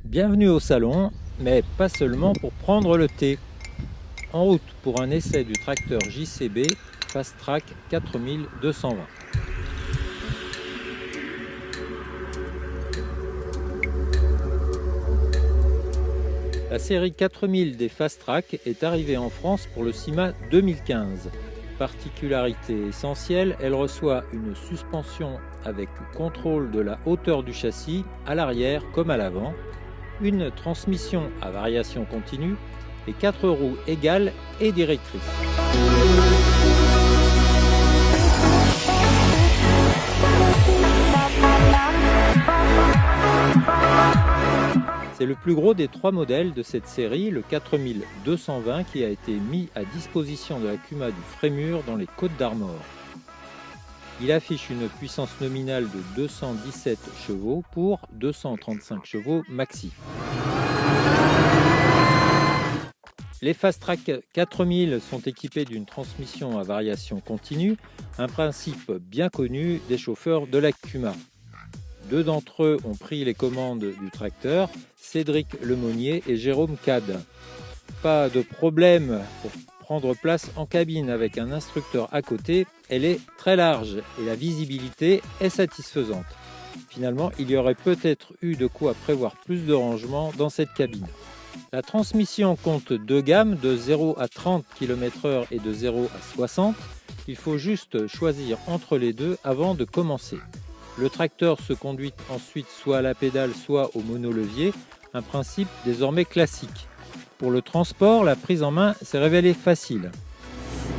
Bienvenue au salon, mais pas seulement pour prendre le thé. En route pour un essai du tracteur JCB Fastrac 4220. La série 4000 des Fastrac est arrivée en France pour le CIMA 2015. Particularité essentielle, elle reçoit une suspension avec contrôle de la hauteur du châssis à l'arrière comme à l'avant, une transmission à variation continue et 4 roues égales et directrices. C'est le plus gros des 3 modèles de cette série, le 4220, qui a été mis à disposition de la CUMA du Frémur dans les Côtes d'Armor. Il affiche une puissance nominale de 217 chevaux pour 235 chevaux maxi. Les Fastrac 4000 sont équipés d'une transmission à variation continue, un principe bien connu des chauffeurs de la CUMA. 2 d'entre eux ont pris les commandes du tracteur, Cédric Lemonnier et Jérôme Cade. Pas de problème pour prendre place en cabine avec un instructeur à côté, elle est très large et la visibilité est satisfaisante. Finalement, il y aurait peut-être eu de quoi prévoir plus de rangement dans cette cabine. La transmission compte 2 gammes de 0 à 30 km/h et de 0 à 60. Il faut juste choisir entre les deux avant de commencer. Le tracteur se conduit ensuite soit à la pédale, soit au monolevier, un principe désormais classique. Pour le transport, la prise en main s'est révélée facile.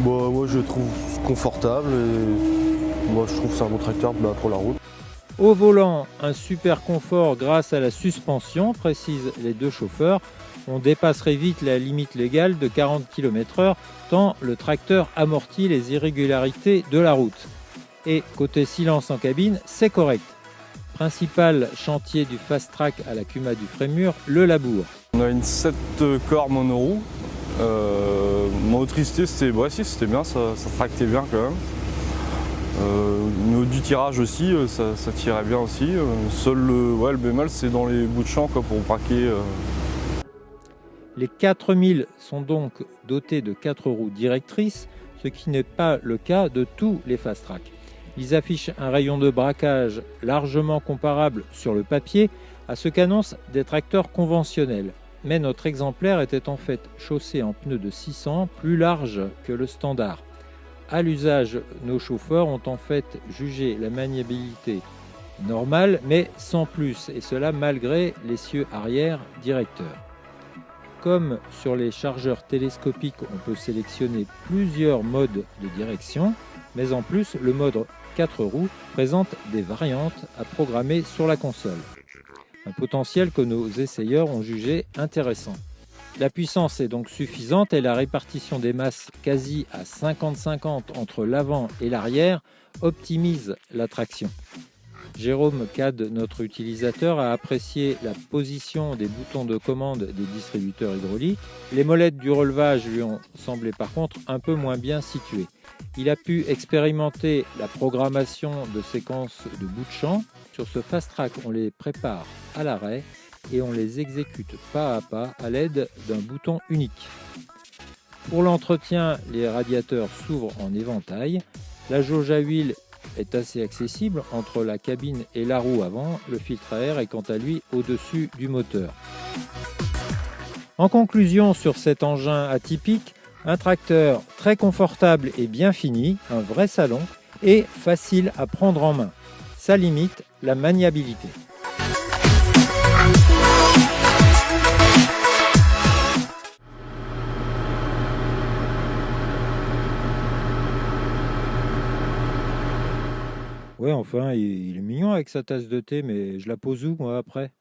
Moi je trouve confortable et moi je trouve que c'est un bon tracteur pour la route. Au volant, un super confort grâce à la suspension, précisent les 2 chauffeurs. On dépasserait vite la limite légale de 40 km/h tant le tracteur amortit les irrégularités de la route. Et côté silence en cabine, c'est correct. Principal chantier du Fastrac à la CUMA du Frémur, le labour. On a une 7 corps monoroue. Motricité, c'était bien, ça tractait bien quand même. Au niveau du tirage aussi, ça tirait bien aussi. Seul le bémol, c'est dans les bouts de champ pour braquer. Les 4000 sont donc dotés de 4 roues directrices, ce qui n'est pas le cas de tous les Fastrac. Ils affichent un rayon de braquage largement comparable sur le papier à ce qu'annoncent des tracteurs conventionnels. Mais notre exemplaire était en fait chaussé en pneus de 600, plus large que le standard. À l'usage, nos chauffeurs ont en fait jugé la maniabilité normale, mais sans plus, et cela malgré l'essieu arrière directeur. Comme sur les chargeurs télescopiques, on peut sélectionner plusieurs modes de direction, mais en plus, le mode 4 roues présente des variantes à programmer sur la console. Un potentiel que nos essayeurs ont jugé intéressant. La puissance est donc suffisante et la répartition des masses quasi à 50-50 entre l'avant et l'arrière optimise la traction. Jérôme Cade, notre utilisateur, a apprécié la position des boutons de commande des distributeurs hydrauliques. Les molettes du relevage lui ont semblé par contre un peu moins bien situées. Il a pu expérimenter la programmation de séquences de bout de champ. Sur ce Fastrac, on les prépare à l'arrêt et on les exécute pas à pas à l'aide d'un bouton unique. Pour l'entretien, les radiateurs s'ouvrent en éventail. La jauge à huile est assez accessible entre la cabine et la roue avant. Le filtre à air est quant à lui au-dessus du moteur. En conclusion sur cet engin atypique, un tracteur très confortable et bien fini, un vrai salon et facile à prendre en main. Ça limite la maniabilité. Ouais, enfin, il est mignon avec sa tasse de thé, mais je la pose où, moi, après?